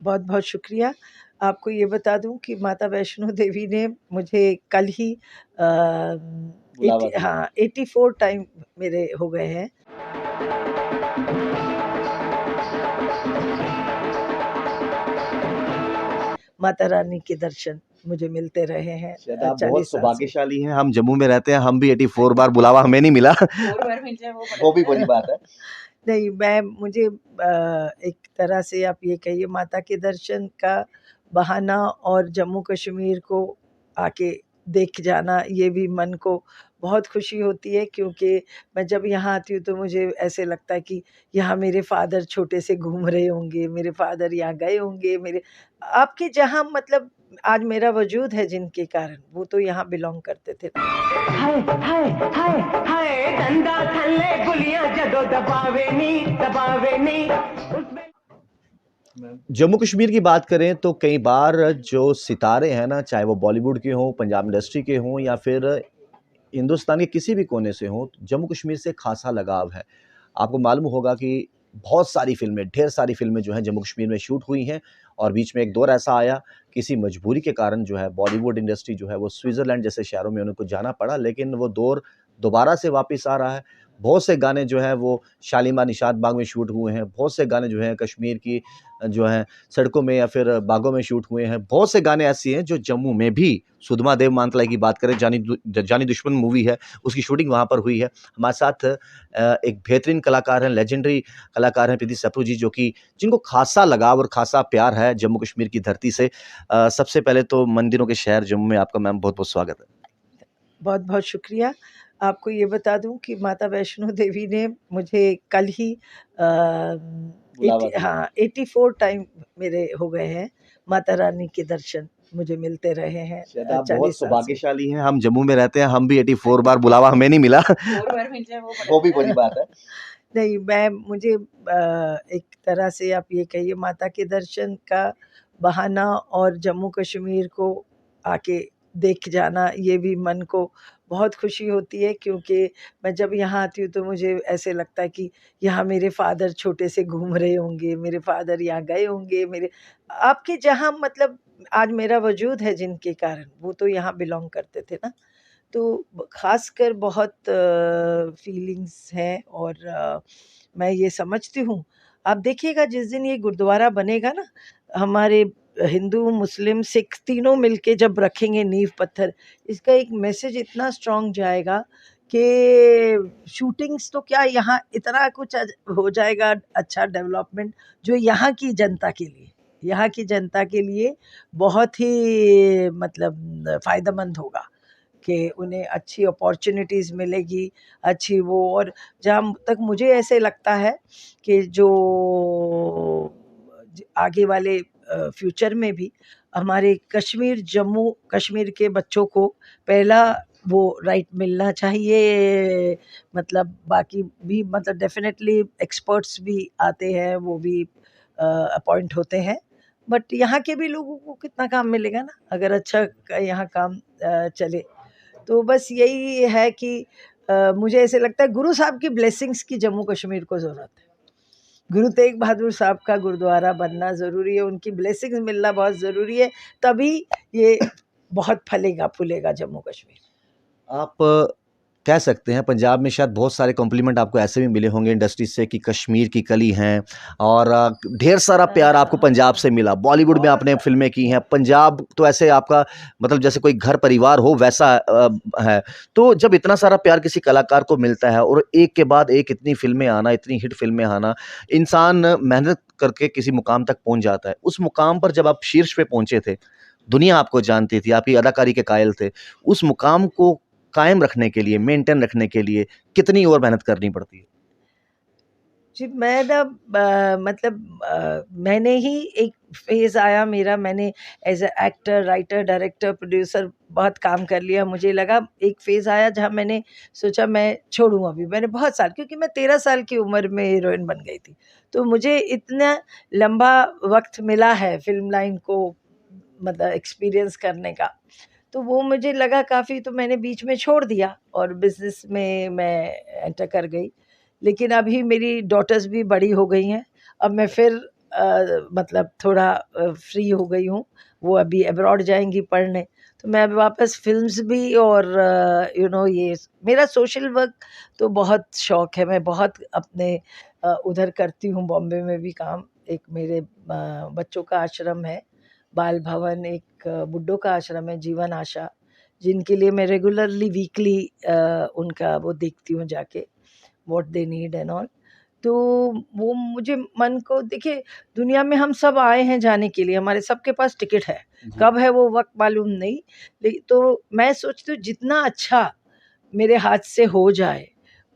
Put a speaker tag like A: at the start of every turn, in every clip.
A: बहुत बहुत शुक्रिया। आपको ये बता दूं कि माता वैष्णो देवी ने मुझे कल ही
B: बुलावा दिया।
A: हाँ 84 टाइम मेरे हो गए हैं। माता रानी के दर्शन मुझे मिलते रहे हैं
B: शायद आप
A: 40
B: बहुत
A: साल से।
B: सौभाग्यशाली हैं। हम जम्मू में रहते हैं, हम भी 84 बार बुलावा हमें नहीं मिला।
A: 4 बार मिल जाए
B: वो भी बड़ी बात है।
A: नहीं, मुझे एक तरह से आप ये कहिए माता के दर्शन का बहाना और जम्मू कश्मीर को आके देख जाना, ये भी मन को बहुत खुशी होती है, क्योंकि मैं जब यहाँ आती हूँ तो मुझे ऐसे लगता है कि यहाँ मेरे फादर छोटे से घूम रहे होंगे, मेरे फादर यहाँ गए होंगे, मेरे आपके जहाँ मतलब आज मेरा वजूद है जिनके कारण, वो तो यहाँ बिलोंग करते थे ना।
C: हाय हाय हाय हाय डंडा थल्ले गुलियां जदों दबावे नी
B: जम्मू कश्मीर की बात करें तो कई बार जो सितारे हैं ना, चाहे वो बॉलीवुड के हों, पंजाब इंडस्ट्री के हों या फिर हिंदुस्तान के किसी भी कोने से हों, जम्मू कश्मीर से खासा लगाव है। आपको मालूम होगा कि बहुत सारी फिल्में, ढेर सारी फिल्में जो हैं जम्मू कश्मीर में शूट हुई हैं और बीच में एक दौर ऐसा आया, किसी मजबूरी के कारण जो है बॉलीवुड इंडस्ट्री जो है वो स्विट्ज़रलैंड जैसे शहरों में उनको जाना पड़ा, लेकिन वो दौर दोबारा से वापस आ रहा है। बहुत से गाने जो हैं वो शालीमार निशात बाग में शूट हुए हैं, बहुत से गाने जो हैं कश्मीर की जो हैं सड़कों में या फिर बागों में शूट हुए हैं। बहुत से गाने ऐसे हैं जो जम्मू में भी, सुधमा देव मानतलाई की बात करें, जानी दुश्मन मूवी है, उसकी शूटिंग वहाँ पर हुई है। हमारे साथ एक बेहतरीन कलाकार हैं, लेजेंडरी कलाकार हैं प्रीति सप्रू जी, जो कि जिनको खासा लगाव और खासा प्यार है जम्मू कश्मीर की धरती से। सबसे पहले तो मंदिरों के शहर जम्मू में आपका मैम बहुत-बहुत स्वागत है।
A: बहुत बहुत शुक्रिया। आपको ये बता दूं कि माता वैष्णो देवी ने मुझे कल ही
B: बुलावा दिया।
A: हाँ 84 टाइम मेरे हो गए हैं। माता रानी के दर्शन मुझे मिलते रहे हैं
B: शायद आप
A: 40
B: बहुत
A: साल से।
B: सौभाग्यशाली हैं। हम जम्मू में रहते हैं, हम भी 84 बार बुलावा हमें नहीं मिला।
A: 4 बार मिल जाए
B: वो भी बड़ी बात है।
A: नहीं, मुझे एक तरह से आप ये कहिए माता के दर्शन का बहाना और जम्मू कश्मीर को आके देख जाना, ये भी मन को बहुत खुशी होती है, क्योंकि मैं जब यहाँ आती हूँ तो मुझे ऐसे लगता है कि यहाँ मेरे फादर छोटे से घूम रहे होंगे, मेरे फादर यहाँ गए होंगे, मेरे आपके जहाँ मतलब आज मेरा वजूद है जिनके कारण, वो तो यहाँ बिलोंग करते थे ना। तो ख़ासकर बहुत फीलिंग्स हैं और मैं ये समझती हूँ, आप देखिएगा जिस दिन ये गुरुद्वारा बनेगा ना, हमारे हिंदू, मुस्लिम, सिख तीनों मिलके जब रखेंगे नींव पत्थर, इसका एक मैसेज इतना स्ट्रॉन्ग जाएगा कि शूटिंग्स तो क्या यहाँ इतना कुछ हो जाएगा अच्छा डेवलपमेंट, जो यहाँ की जनता के लिए बहुत ही मतलब फ़ायदेमंद होगा। कि उन्हें अच्छी अपॉर्चुनिटीज़ मिलेगी, अच्छी वो और जहाँ तक मुझे ऐसे लगता है कि जो आगे वाले फ्यूचर में भी हमारे जम्मू कश्मीर के बच्चों को पहला वो राइट मिलना चाहिए। मतलब बाकी भी मतलब डेफिनेटली एक्सपर्ट्स भी आते हैं, वो भी अपॉइंट होते हैं, बट यहाँ के भी लोगों को कितना काम मिलेगा ना, अगर अच्छा यहाँ काम चले। तो बस यही है कि मुझे ऐसे लगता है गुरु साहब की ब्लेसिंग्स की जम्मू कश्मीर को ज़रूरत है। गुरु तेग बहादुर साहब का गुरुद्वारा बनना ज़रूरी है, उनकी ब्लेसिंग्स मिलना बहुत ज़रूरी है, तभी ये बहुत फलेगा फूलेगा जम्मू कश्मीर।
B: आप कह सकते हैं पंजाब में शायद बहुत सारे कॉम्प्लीमेंट आपको ऐसे भी मिले होंगे इंडस्ट्री से कि कश्मीर की कली हैं और ढेर सारा प्यार आपको पंजाब से मिला। बॉलीवुड में आपने फिल्में की हैं, पंजाब तो ऐसे आपका मतलब जैसे कोई घर परिवार हो वैसा है। तो जब इतना सारा प्यार किसी कलाकार को मिलता है और एक के बाद एक इतनी फिल्में आना, इतनी हिट फिल्में आना, इंसान मेहनत करके किसी मुकाम तक पहुँच जाता है। उस मुकाम पर जब आप शीर्ष पे पहुँचे थे, दुनिया आपको जानती थी, आपकी अदाकारी के कायल थे। उस मुकाम को कायम रखने के लिए, मेंटेन रखने के लिए कितनी और मेहनत करनी पड़ती है?
A: जी, मैं ना मैंने ही एक फ़ेज़ आया मेरा, मैंने as a actor, writer, director, producer बहुत काम कर लिया। मुझे लगा एक फ़ेज़ आया जहाँ मैंने सोचा मैं छोड़ूँ अभी। मैंने बहुत साल, क्योंकि मैं 13 साल की उम्र में हीरोइन बन गई थी। तो मुझे इतना लंबा वक़्त मिला है फ़िल्म लाइन को मतलब एक्सपीरियंस करने का। तो वो मुझे लगा काफ़ी, तो मैंने बीच में छोड़ दिया और बिज़नेस में मैं एंटर कर गई। लेकिन अभी मेरी डॉटर्स भी बड़ी हो गई हैं। अब मैं फिर मतलब थोड़ा फ्री हो गई हूँ। वो अभी अब्रॉड जाएंगी पढ़ने, तो मैं अभी वापस फिल्म्स भी और ये मेरा सोशल वर्क तो बहुत शौक है। मैं बहुत अपने उधर करती हूँ, बॉम्बे में भी काम। एक मेरे बच्चों का आश्रम है, बाल भवन, एक बुड्ढों का आश्रम है, जीवन आशा, जिनके लिए मैं रेगुलरली वीकली उनका वो देखती हूँ जाके, what they need and all. तो वो मुझे मन को, देखिए दुनिया में हम सब आए हैं जाने के लिए, हमारे सबके पास टिकट है, कब है वो वक्त मालूम नहीं। लेकिन तो मैं सोचती हूँ जितना अच्छा मेरे हाथ से हो जाए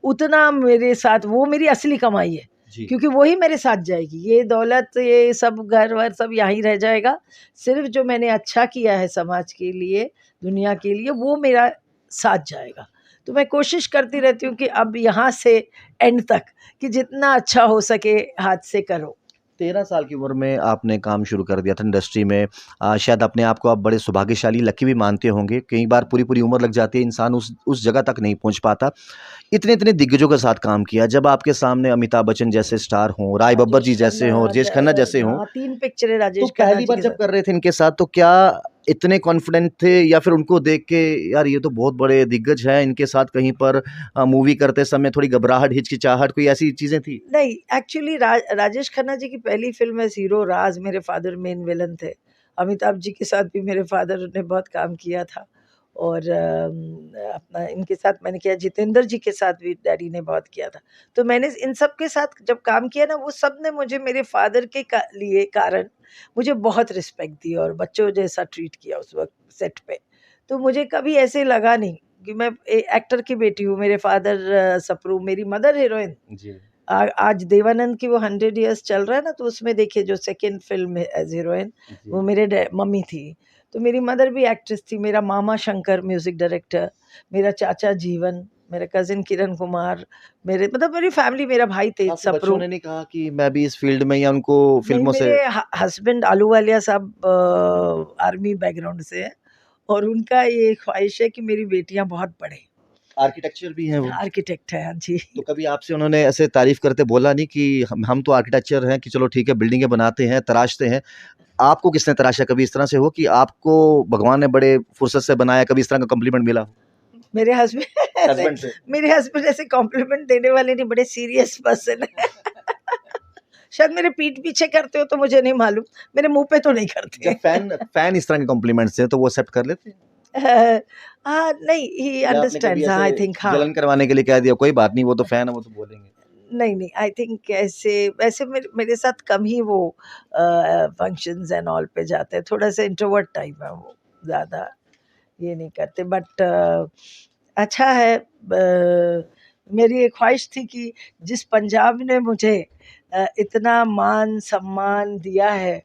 A: उतना मेरे साथ, वो मेरी असली कमाई है, क्योंकि वही मेरे साथ जाएगी। ये दौलत, ये सब घर वर सब यहीं रह जाएगा। सिर्फ जो मैंने अच्छा किया है समाज के लिए, दुनिया के लिए, वो मेरा साथ जाएगा। तो मैं कोशिश करती रहती हूँ कि अब यहाँ से एंड तक कि जितना अच्छा हो सके हाथ से करो।
B: 13 साल की उम्र में आपने काम शुरू कर दिया था इंडस्ट्री में। शायद अपने आप को आप बड़े सौभाग्यशाली, लकी भी मानते होंगे। कई बार पूरी उम्र लग जाती है, इंसान उस जगह तक नहीं पहुंच पाता। इतने दिग्गजों के साथ काम किया, जब आपके सामने अमिताभ बच्चन जैसे स्टार हों, राय बब्बर जी जैसे हों, राजेश खन्ना जैसे हों,
A: 3 पिक्चरें
B: तो
A: राजेश खन्ना
B: पहली
A: जी
B: बार
A: के
B: जब
A: साथ।
B: कर रहे थे इनके साथ, तो क्या इतने कॉन्फिडेंट थे, या फिर उनको देख के यार ये तो बहुत बड़े दिग्गज हैं, इनके साथ कहीं पर मूवी करते समय थोड़ी घबराहट, हिचकिचाहट, कोई ऐसी चीजें थी?
A: नहीं, एक्चुअली राजेश खन्ना जी की पहली फिल्म है हीरो राज, मेरे फादर मेन विलन थे। अमिताभ जी के साथ भी मेरे फादर ने बहुत काम किया था, और अपना इनके साथ मैंने किया, जितेंद्र जी के साथ भी डैडी ने बहुत किया था। तो मैंने इन सब के साथ जब काम किया ना, वो सब ने मुझे मेरे फादर के लिए कारण मुझे बहुत रिस्पेक्ट दी और बच्चों जैसा ट्रीट किया उस वक्त सेट पे। तो मुझे कभी ऐसे लगा नहीं कि मैं एक्टर की बेटी हूँ। मेरे फादर सप्रू, मेरी मदर हीरोइन।
B: जी।
A: आज देवानंद की वो 100 इयर्स चल रहा है ना, तो उसमें देखिए जो सेकंड फिल्म है एज हीरोइन, वो मेरे मम्मी थी। तो मेरी मदर भी एक्ट्रेस थी, मेरा मामा शंकर म्यूजिक डायरेक्टर, मेरा चाचा जीवन, मेरा कजिन किरण कुमार, मेरे मतलब मेरी फैमिली, मेरा भाई तेज
B: आपके बच्चों
A: सप्रू।
B: ने नहीं कहा कि मैं भी इस फील्ड में, या उनको
A: नहीं,
B: फिल्मों से?
A: मेरे हस्बैंड आलूवालिया साहब आर्मी बैकग्राउंड से है, और उनका ये ख्वाहिश है कि मेरी बेटियां बहुत पढ़े।
B: आर्किटेक्चर भी हैं वो?
A: आर्किटेक्ट है, हाँ जी।
B: तो कभी आपसे उन्होंने ऐसे तारीफ करते बोला नहीं कि हम तो आर्किटेक्चर हैं, कि चलो ठीक है, बिल्डिंगें बनाते हैं, तराशते हैं? आपको किसने तराशा? कभी इस तरह से हो कि आपको भगवान ने बड़े फुर्सत से बनाया, कभी इस तरह का कॉम्प्लीमेंट मिला?
A: मेरे हस्बैंड
B: हस्बैंड से?
A: मेरे हस्बैंड ऐसे कॉम्प्लीमेंट देने वाले नहीं, बड़े सीरियस पर्सन है। शायद मेरे पीठ पीछे करते हो तो मुझे नहीं मालूम, मेरे मुंह पे तो नहीं करते।
B: जब फैन इस तरह के कॉम्प्लीमेंट्स हैं, तो वो एक्सेप्ट कर लेते हैं?
A: नहीं, ही
B: या आपने कभी
A: अंडरस्टैंड्स, हाँ, आई
B: ऐसे
A: थिंक, हाँ।
B: जलन करवाने के लिए कह दिया, कोई बात नहीं, वो तो फैन है, वो तो बोलेंगे?
A: नहीं, आई थिंक ऐसे वैसे मेरे साथ कम ही वो फंक्शंस एंड ऑल पे जाते हैं। थोड़ा सा इंट्रोवर्ट टाइप है वो, ज़्यादा ये नहीं करते। बट अच्छा है, मेरी एक ख्वाहिश थी कि जिस पंजाब ने मुझे इतना मान सम्मान दिया है,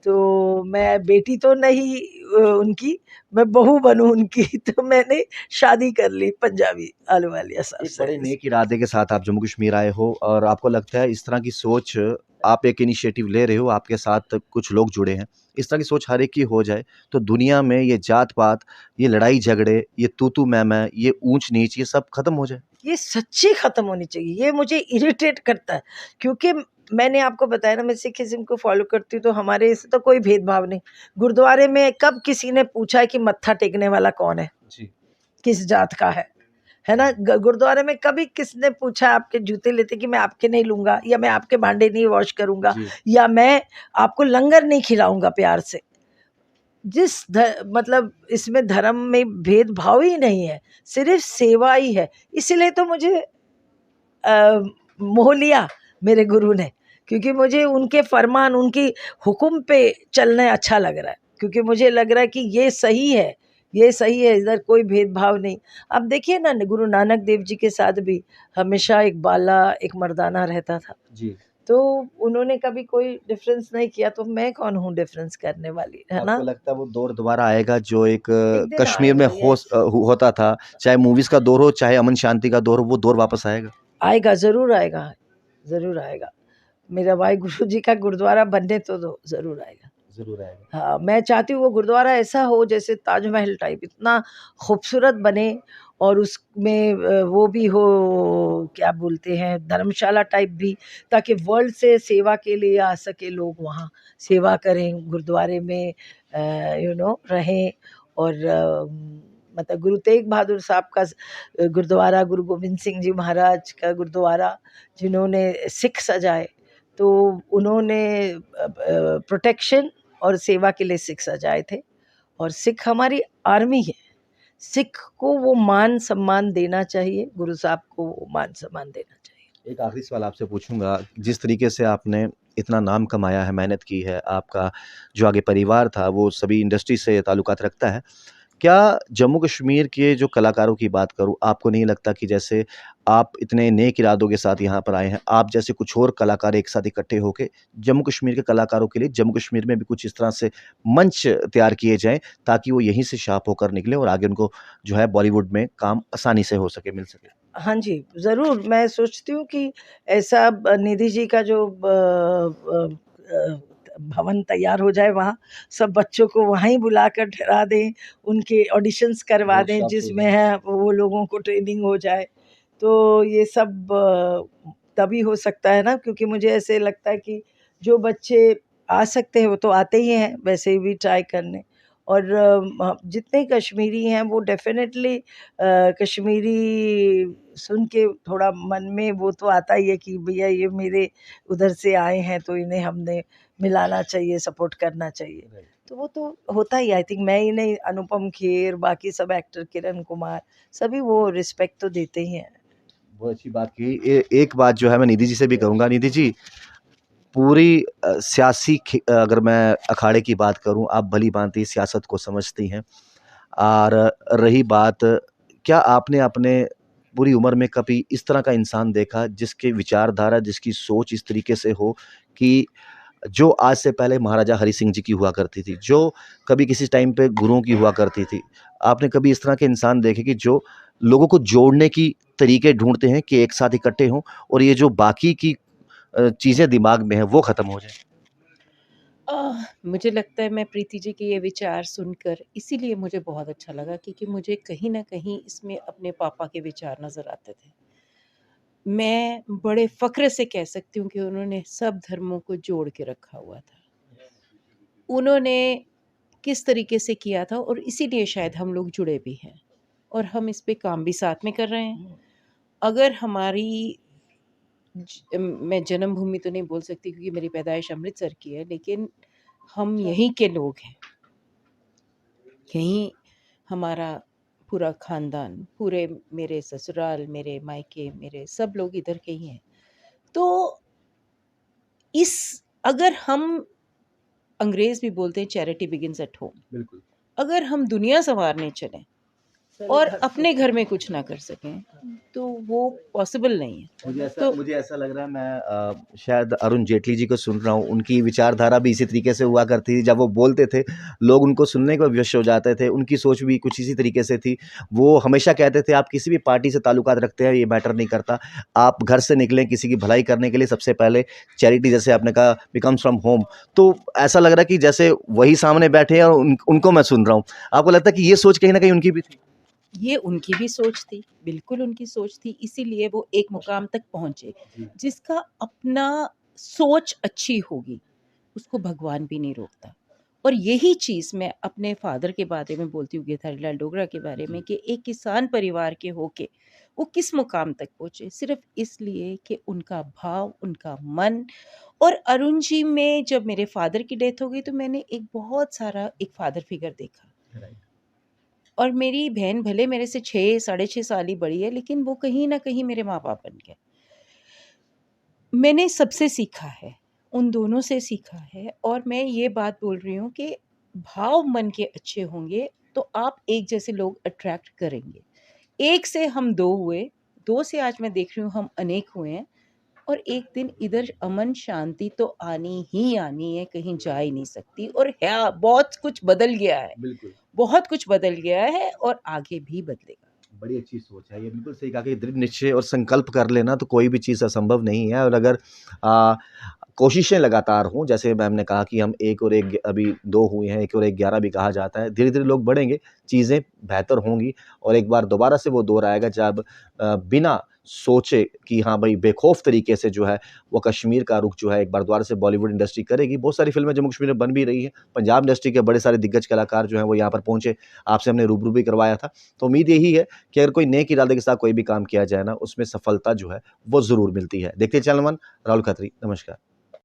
A: तो मैं बेटी तो नहीं उनकी, मैं बहू बनूं उनकी। तो मैंने शादी कर ली पंजाबी आलूवालिया साहब
B: एक बड़े
A: से।
B: नेक इरादे के साथ आप जम्मू कश्मीर आए हो, और आपको लगता है इस तरह की सोच, आप एक इनिशिएटिव ले रहे हो, आपके साथ कुछ लोग जुड़े हैं, इस तरह की सोच हर एक की हो जाए, तो दुनिया में ये जात पात, ये लड़ाई झगड़े, ये तू तू मैं, ये ऊंच नीच, ये सब खत्म हो जाए?
A: ये सच्ची खत्म होनी चाहिए। ये मुझे इरिटेट करता है, क्योंकि मैंने आपको बताया ना, मैं सिखिज्म को फॉलो करती हूँ, तो हमारे इससे तो कोई भेदभाव नहीं। गुरुद्वारे में कब किसी ने पूछा है कि मत्था टेकने वाला कौन है,
B: जी।
A: किस जात का है ना? गुरुद्वारे में कभी किसने पूछा आपके जूते लेते कि मैं आपके नहीं लूंगा, या मैं आपके भांडे नहीं वॉश करूंगा, या मैं आपको लंगर नहीं खिलाऊंगा प्यार से। मतलब इसमें धर्म में भेदभाव ही नहीं है, सिर्फ सेवा ही है। इसलिए तो मुझे मोह लिया मेरे गुरु ने, क्योंकि मुझे उनके फरमान, उनकी हुक्म पे चलना अच्छा लग रहा है, क्योंकि मुझे लग रहा है कि ये सही है, ये सही है, इधर कोई भेदभाव नहीं। अब देखिए ना, गुरु नानक देव जी के साथ भी हमेशा एक बाला, एक मर्दाना रहता था।
B: जी।
A: तो उन्होंने कभी कोई डिफरेंस नहीं किया, तो मैं कौन हूँ डिफरेंस करने वाली, है ना?
B: आपको लगता है वो दौर दोबारा आएगा जो एक
A: एक दिन
B: कश्मीर में
A: आएगा, yes।
B: होता था, चाहे मूवीज का दौर हो, चाहे अमन शांति का दौर हो, वो दौर वापस आएगा?
A: आएगा, जरूर आएगा, जरूर आएगा। मेरा भाई गुरु जी का गुरुद्वारा बनने तो दो, जरूर आएगा।
B: जरूर आएगा।
A: हाँ, मैं चाहती हूँ वो गुरुद्वारा ऐसा हो जैसे ताजमहल टाइप, इतना खूबसूरत बने, और उसमें वो भी हो, क्या बोलते हैं, धर्मशाला टाइप भी, ताकि वर्ल्ड से सेवा के लिए आ सके लोग, वहाँ सेवा करें, गुरुद्वारे में रहें। और मतलब गुरु तेग बहादुर साहब का गुरुद्वारा, गुरु गोविंद सिंह जी महाराज का गुरुद्वारा जिन्होंने सिख सजाए, तो उन्होंने प्रोटेक्शन और सेवा के लिए सिख सजाए थे। और सिख हमारी आर्मी है, सिख को वो मान सम्मान देना चाहिए, गुरु साहब को वो मान सम्मान देना चाहिए।
B: एक आखिरी सवाल आपसे पूछूंगा, जिस तरीके से आपने इतना नाम कमाया है, मेहनत की है, आपका जो आगे परिवार था वो सभी इंडस्ट्री से ताल्लुकात रखता है, क्या जम्मू कश्मीर के जो कलाकारों की बात करूँ, आपको नहीं लगता कि जैसे आप इतने नेक इरादों के साथ यहाँ पर आए हैं, आप जैसे कुछ और कलाकार एक साथ इकट्ठे होके जम्मू कश्मीर के कलाकारों के लिए जम्मू कश्मीर में भी कुछ इस तरह से मंच तैयार किए जाएँ, ताकि वो यहीं से शार्प होकर निकलें और आगे उनको जो है बॉलीवुड में काम आसानी से हो सके, मिल सके?
A: हाँ जी, ज़रूर। मैं सोचती हूँ कि ऐसा निधि जी का जो भवन तैयार हो जाए, वहाँ सब बच्चों को वहाँ ही बुलाकर ठहरा दें, उनके ऑडिशंस करवा दें,
B: वर्कशॉप्स हो
A: जिसमें
B: जाएँ।
A: है वो लोगों को ट्रेनिंग हो जाए। तो ये सब तभी हो सकता है ना, क्योंकि मुझे ऐसे लगता है कि जो बच्चे आ सकते हैं वो तो आते ही हैं वैसे भी ट्राई करने। और जितने कश्मीरी हैं वो डेफिनेटली कश्मीरी सुन के थोड़ा मन में वो तो आता ही है कि भैया ये मेरे उधर से आए हैं, तो इन्हें हमने मिलाना चाहिए, सपोर्ट करना चाहिए।
B: राइट।
A: तो वो तो होता ही, आई थिंक मैं ही नहीं, अनुपम खेर, बाकी सब एक्टर, किरण कुमार, सभी वो रिस्पेक्ट तो देते ही हैं।
B: बहुत अच्छी बात की। एक बात जो है मैं निधि जी से भी कहूँगा, निधि जी, पूरी सियासी अगर मैं अखाड़े की बात करूँ, आप भली-भाँति सियासत को समझती हैं। और रही बात, क्या आपने अपने पूरी उम्र में कभी इस तरह का इंसान देखा जिसकी विचारधारा, जिसकी सोच इस तरीके से हो कि जो आज से पहले महाराजा हरि सिंह जी की हुआ करती थी, जो कभी किसी टाइम पे गुरुओं की हुआ करती थी? आपने कभी इस तरह के इंसान देखे कि जो लोगों को जोड़ने की तरीके ढूँढते हैं कि एक साथ इकट्ठे हों और ये जो बाकी की चीज़ें दिमाग में हैं वो ख़त्म हो जाएँ?
D: मुझे लगता है मैं प्रीति जी के ये विचार सुनकर इसीलिए मुझे बहुत अच्छा लगा, क्योंकि मुझे कहीं न कहीं इसमें अपने पापा के विचार नज़र आते थे। मैं बड़े फ़क्र से कह सकती हूँ कि उन्होंने सब धर्मों को जोड़ के रखा हुआ था। उन्होंने किस तरीके से किया था, और इसीलिए शायद हम लोग जुड़े भी हैं और हम इस पे काम भी साथ में कर रहे हैं। अगर हमारी मैं जन्मभूमि तो नहीं बोल सकती क्योंकि मेरी पैदाइश अमृतसर की है, लेकिन हम यहीं के लोग हैं। यहीं हमारा पूरा ख़ानदान, पूरे मेरे ससुराल, मेरे मायके, मेरे सब लोग इधर के ही हैं। तो इस अगर हम, अंग्रेज़ भी बोलते हैं चैरिटी बिगिन्स एट होम।
B: बिल्कुल।
D: अगर हम दुनिया सँवारने चलें और अपने घर में कुछ ना कर सकें, तो वो पॉसिबल नहीं है। तो
B: मुझे ऐसा लग रहा है मैं शायद अरुण जेटली जी को सुन रहा हूँ, उनकी विचारधारा भी इसी तरीके से हुआ करती थी। जब वो बोलते थे, लोग उनको सुनने को विवश हो जाते थे, उनकी सोच भी कुछ इसी तरीके से थी। वो हमेशा कहते थे, आप किसी भी पार्टी से ताल्लुकात रखते हैं, ये मैटर नहीं करता। आप घर से निकलें किसी की भलाई करने के लिए, सबसे पहले चैरिटी, जैसे आपने कहा, बिकम्स फ्रॉम होम। तो ऐसा लग रहा है कि जैसे वही सामने बैठे हैं और उनको मैं सुन रहा हूँ। आपको लगता है कि ये सोच कहीं न कहीं उनकी भी थी?
D: ये उनकी भी सोच थी, बिल्कुल उनकी सोच थी, इसीलिए वो एक मुकाम तक पहुँचे।
B: जी।
D: जिसका अपना सोच अच्छी होगी, उसको भगवान भी नहीं रोकता। और यही चीज़ मैं अपने फ़ादर के बारे में बोलती हूँ, गिरधारीलाल डोगरा के बारे में, कि एक किसान परिवार के होके वो किस मुकाम तक पहुँचे, सिर्फ़ इसलिए कि उनका भाव, उनका मन। और अरुण जी में जब मेरे फ़ादर की डेथ हो गई, तो मैंने एक बहुत सारा एक फ़ादर फ़िगर देखा।
B: राइट।
D: और मेरी बहन भले मेरे से 6 साढ़े 6 साल ही बड़ी है, लेकिन वो कहीं न कहीं मेरे माँ-बाप बन गए। मैंने सबसे सीखा है, उन दोनों से सीखा है, और मैं ये बात बोल रही हूँ कि भाव मन के अच्छे होंगे, तो आप एक जैसे लोग अट्रैक्ट करेंगे। 1 से हम 2 हुए, 2 से आज मैं देख रही हूँ हम अनेक हुए हैं, और एक दिन इधर अमन शांति तो आनी ही आनी है, कहीं जा ही नहीं सकती। और है, बहुत कुछ बदल गया है,
B: बिल्कुल।
D: बहुत कुछ बदल गया है और आगे भी बदलेगा।
B: बड़ी अच्छी सोच है ये, बिल्कुल सही कहा कि दृढ़ निश्चय और संकल्प कर लेना तो कोई भी चीज़ असंभव नहीं है। और अगर आ, कोशिशें लगातार हों, जैसे मैम ने कहा कि हम 1 और 1 अभी 2 हुए हैं, 1 और 1 11 भी कहा जाता है। धीरे-धीरे लोग बढ़ेंगे, चीज़ें बेहतर होंगी और एक बार दोबारा से वो दौर आएगा जब बिना सोचे कि हाँ भाई बेखौफ तरीके से जो है वो कश्मीर का रुख जो है एक बार दोबारा से बॉलीवुड इंडस्ट्री करेगी। बहुत सारी फ़िल्में जम्मू-कश्मीर में बन भी रही हैं। पंजाब इंडस्ट्री के बड़े सारे दिग्गज कलाकार जो हैं वो यहाँ पर पहुँचे, आपसे हमने रूबरू भी करवाया था। तो उम्मीद यही है कि अगर कोई नेक इरादे के साथ कोई भी काम किया जाए ना, उसमें सफलता जो है वो ज़रूर मिलती है। देखते चैनल वन, राहुल खत्री, नमस्कार।